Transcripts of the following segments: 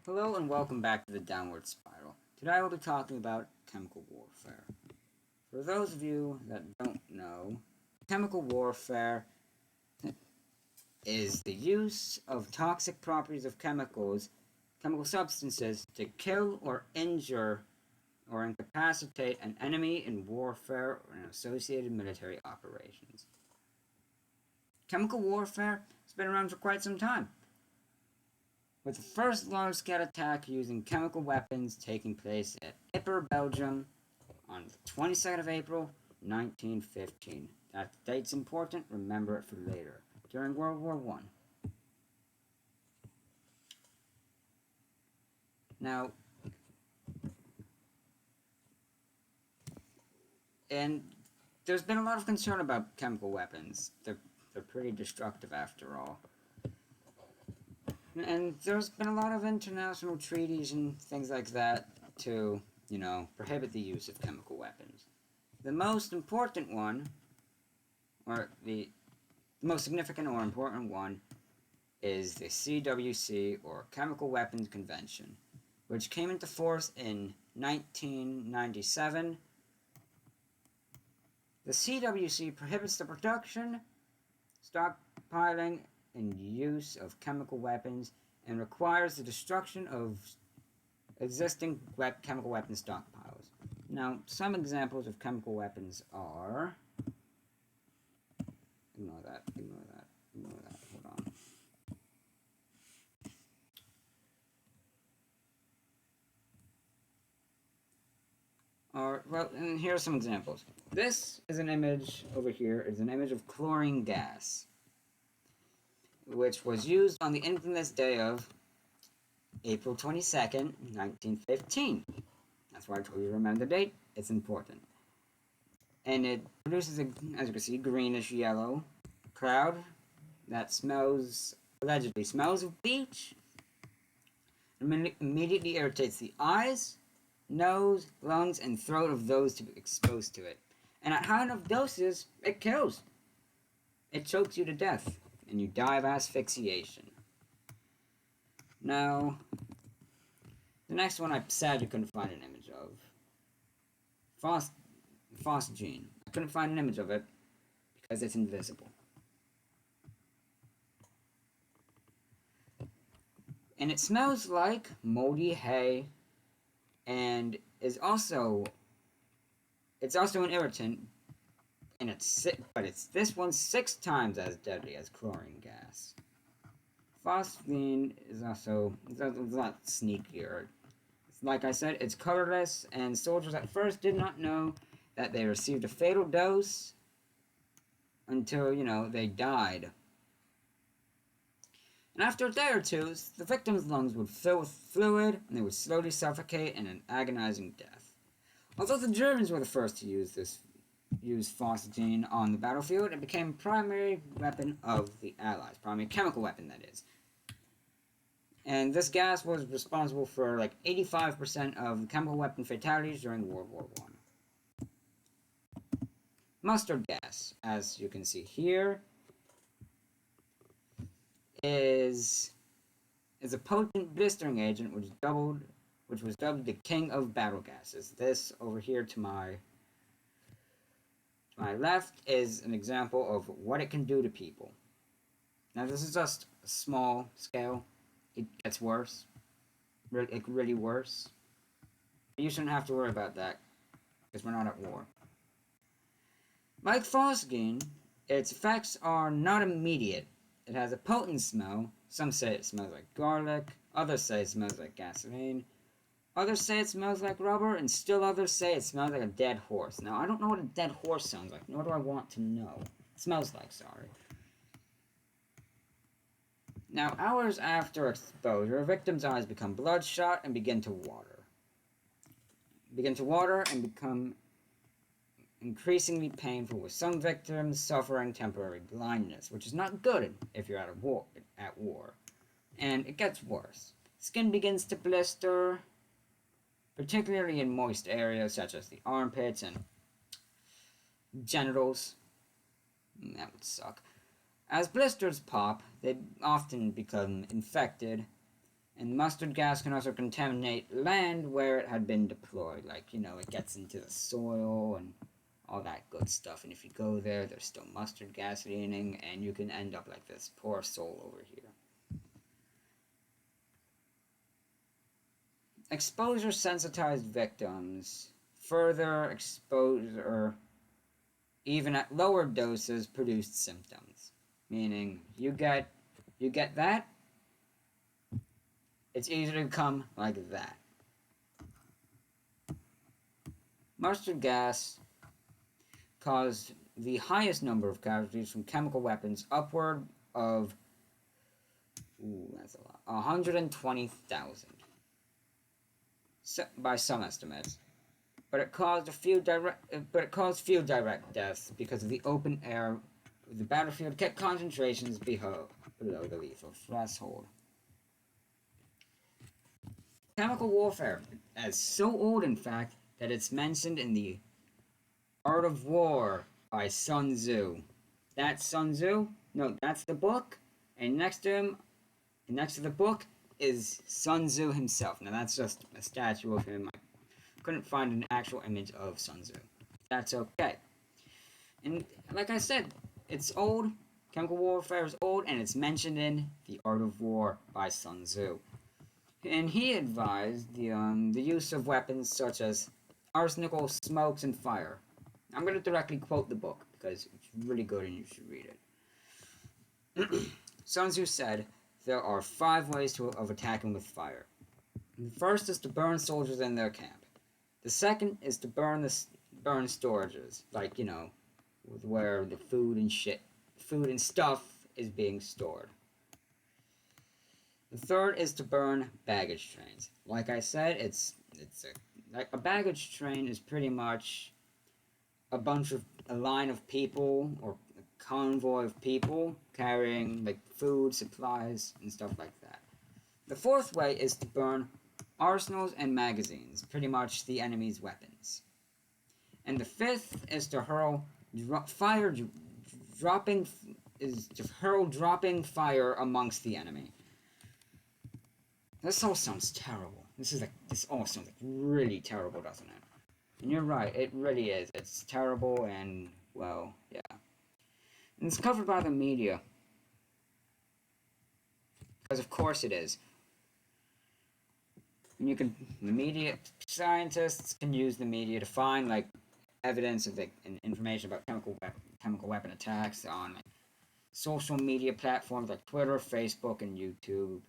Hello and welcome back to the Downward Spiral. Today I will be talking about chemical warfare. For those of you that don't know, chemical warfare is the use of toxic properties of chemical substances, to kill or injure or incapacitate an enemy in warfare or in associated military operations. Chemical warfare has been around for quite some time, with the first large-scale attack using chemical weapons taking place at Ypres, Belgium on the 22nd of April, 1915. That date's important, remember it for later, during World War I. Now, and there's been a lot of concern about chemical weapons. They're pretty destructive after all. And there's been a lot of international treaties and things like that to, prohibit the use of chemical weapons. The most important one, or the most significant or important one, is the CWC, or Chemical Weapons Convention, which came into force in 1997. The CWC prohibits the production, stockpiling, and use of chemical weapons, and requires the destruction of existing chemical weapon stockpiles. Now, some examples of chemical weapons are... Ignore that, hold on. Well, and here are some examples. This is an image over here, is an image of chlorine gas, which was used on the infamous day of April 22nd, 1915. That's why I told you to remember the date. It's important. And it produces, as you can see, greenish yellow cloud that allegedly smells of bleach, and immediately irritates the eyes, nose, lungs, and throat of those to be exposed to it. And at high enough doses, it kills. It chokes you to death, and you die of asphyxiation. Now, the next one I sadly couldn't find an image of. Phosgene. I couldn't find an image of it because it's invisible. And it smells like moldy hay, and it's also an irritant, and it's this one's 6 times as deadly as chlorine gas. Phosgene is also a lot sneakier. Like I said, it's colorless, and soldiers at first did not know that they received a fatal dose until, they died. And after a day or two, the victim's lungs would fill with fluid, and they would slowly suffocate in an agonizing death. Although the Germans were the first to use phosgene on the battlefield, it became a primary weapon of the Allies. Primary chemical weapon, that is. And this gas was responsible for like 85% of chemical weapon fatalities during World War I. Mustard gas, as you can see here, is a potent blistering agent which was dubbed the king of battle gases. This over here to my left is an example of what it can do to people. Now this is just a small scale. It gets worse. Really worse. You shouldn't have to worry about that, because we're not at war. Like phosgene, its effects are not immediate. It has a potent smell. Some say it smells like garlic, others say it smells like gasoline, others say it smells like rubber, and still others say it smells like a dead horse. Now, I don't know what a dead horse sounds like, nor do I want to know. It smells like, sorry. Now, hours after exposure, victims' eyes become bloodshot and begin to water. And become increasingly painful, with some victims suffering temporary blindness, which is not good if you're at war. And it gets worse. Skin begins to blister, particularly in moist areas such as the armpits and genitals. That would suck. As blisters pop, they often become infected, And mustard gas can also contaminate land where it had been deployed. Like, it gets into the soil and all that good stuff. And if you go there, there's still mustard gas leaning, and you can end up like this poor soul over here. Exposure sensitized victims. Further exposure, even at lower doses, produced symptoms. Meaning, you get that, it's easy to become like that. Mustard gas caused the highest number of casualties from chemical weapons, upward of, that's a lot, 120,000. So, by some estimates. But it caused few direct deaths because of the open air. The battlefield kept concentrations below the lethal threshold. Chemical warfare is so old, in fact, that it's mentioned in the Art of War by Sun Tzu. That's Sun Tzu? No, that's the book. And next to the book, is Sun Tzu himself. Now that's just a statue of him. I couldn't find an actual image of Sun Tzu. That's okay. And like I said, it's old. Chemical warfare is old, and it's mentioned in The Art of War by Sun Tzu. And he advised the use of weapons such as arsenic, smokes, and fire. I'm going to directly quote the book because it's really good and you should read it. Sun Tzu said, there are 5 ways of attacking with fire. The first is to burn soldiers in their camp. The second is to burn storages, like, where the food and stuff is being stored. The third is to burn baggage trains. Like I said, a baggage train is pretty much a line of people, or a convoy of people carrying like food, supplies, and stuff like that. The fourth way is to burn arsenals and magazines, pretty much the enemy's weapons. And the fifth is to hurl dropping fire amongst the enemy. This all sounds terrible. This all sounds like really terrible, doesn't it? And you're right, it really is. It's terrible and, well, yeah. And it's covered by the media. Because of course it is. And the media, scientists can use the media to find, like, evidence of and information about chemical weapon attacks on like, social media platforms like Twitter, Facebook, and YouTube.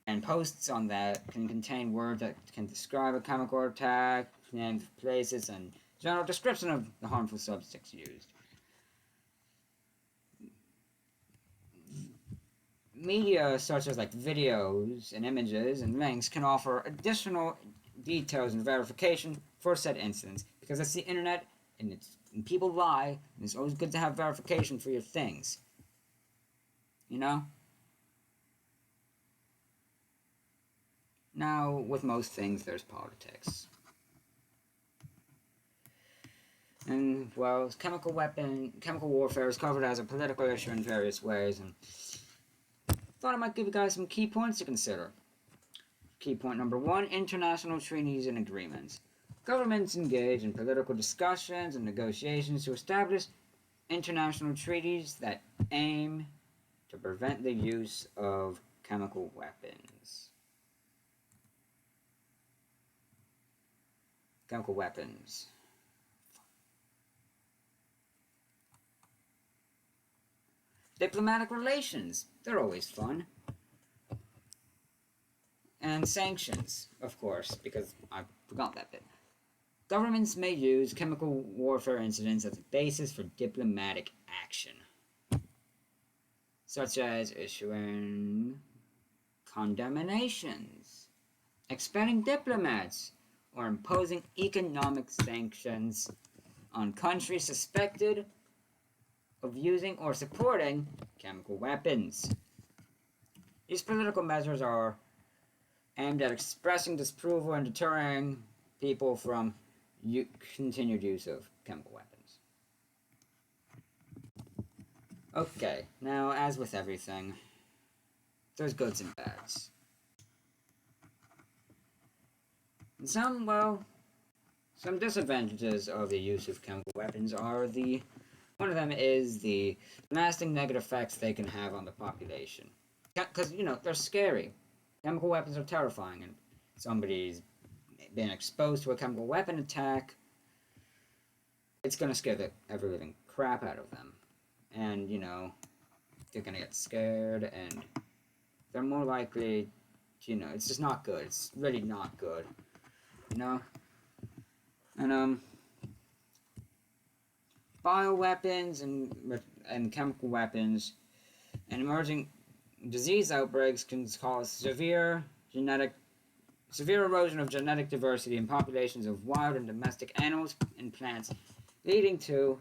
And posts on that can contain words that can describe a chemical attack, names of places, and general description of the harmful substance used. Media such as like videos and images and links can offer additional details and verification for said incidents, because it's the internet and people lie, and it's always good to have verification for your things. Now, with most things, there's politics. And, well, chemical warfare is covered as a political issue in various ways, and thought I might give you guys some key points to consider. Key point number 1, international treaties and agreements. Governments engage in political discussions and negotiations to establish international treaties that aim to prevent the use of chemical weapons. Chemical weapons. Diplomatic relations. They're always fun. And sanctions, of course, because I forgot that bit. Governments may use chemical warfare incidents as a basis for diplomatic action, such as issuing condemnations, expelling diplomats, or imposing economic sanctions on countries suspected of using or supporting chemical weapons. These political measures are aimed at expressing disapproval and deterring people from continued use of chemical weapons. Okay, now as with everything, there's goods and bads. And some, well, some disadvantages of the use of chemical weapons are one of them is the lasting negative effects they can have on the population. Because, they're scary. Chemical weapons are terrifying, and somebody's been exposed to a chemical weapon attack, it's going to scare the ever living crap out of them. And, they're going to get scared, and they're more likely, it's just not good. It's really not good. And, bioweapons and chemical weapons and emerging disease outbreaks can cause severe erosion of genetic diversity in populations of wild and domestic animals and plants, leading to,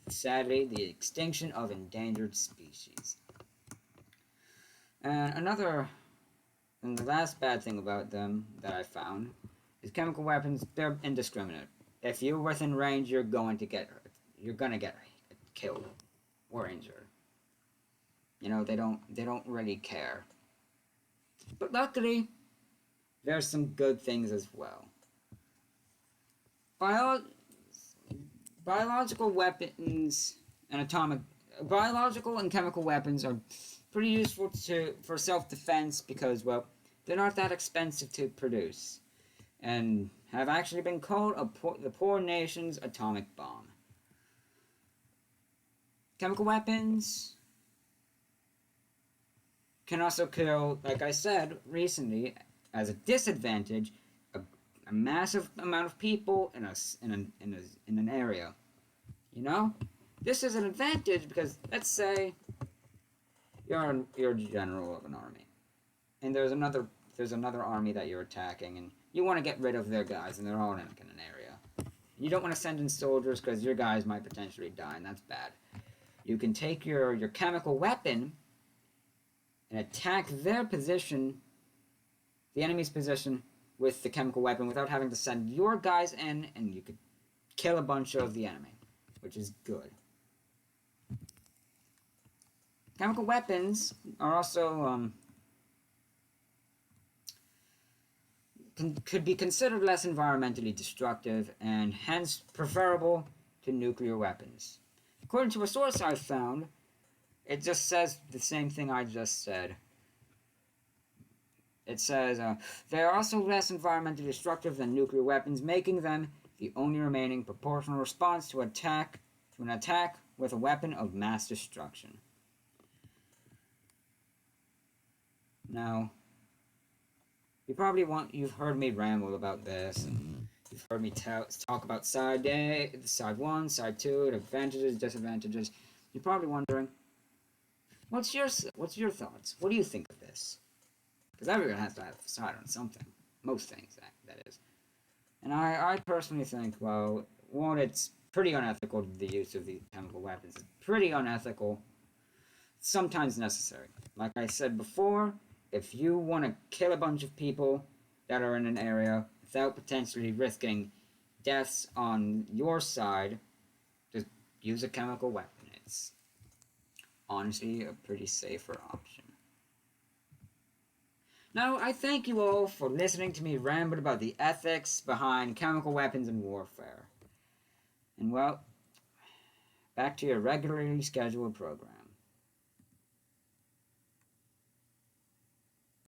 sadly, the extinction of endangered species. And the last bad thing about them that I found is chemical weapons, they're indiscriminate. If you're within range, you're going to get killed or injured. They don't really care. But luckily, there's some good things as well. Biological weapons and biological and chemical weapons are pretty useful for self-defense because, well, they're not that expensive to produce, and have actually been called the poor nation's atomic bomb. Chemical weapons can also kill, like I said recently, as a disadvantage, a massive amount of people in an area. This is an advantage because, let's say you're a general of an army, and there's another army that you're attacking, and you want to get rid of their guys, and they're all in an area. You don't want to send in soldiers because your guys might potentially die, and that's bad. You can take your chemical weapon and attack their position, the enemy's position, with the chemical weapon without having to send your guys in, and you could kill a bunch of the enemy, which is good. Chemical weapons are also could be considered less environmentally destructive and hence preferable to nuclear weapons. According to a source I found, it just says the same thing I just said. It says, they are also less environmentally destructive than nuclear weapons, making them the only remaining proportional response to an attack with a weapon of mass destruction. Now, you've heard me ramble about this, and you've heard me talk about side 1, side 2, advantages, disadvantages. You're probably wondering, what's your thoughts? What do you think of this? Because everyone has to have a side on something. Most things, that is. And I personally think, well, one, it's pretty unethical, the use of these chemical weapons. It's pretty unethical. Sometimes necessary. Like I said before, if you want to kill a bunch of people that are in an area without potentially risking deaths on your side, just use a chemical weapon. It's honestly a pretty safer option. Now, I thank you all for listening to me ramble about the ethics behind chemical weapons and warfare. And well, back to your regularly scheduled program.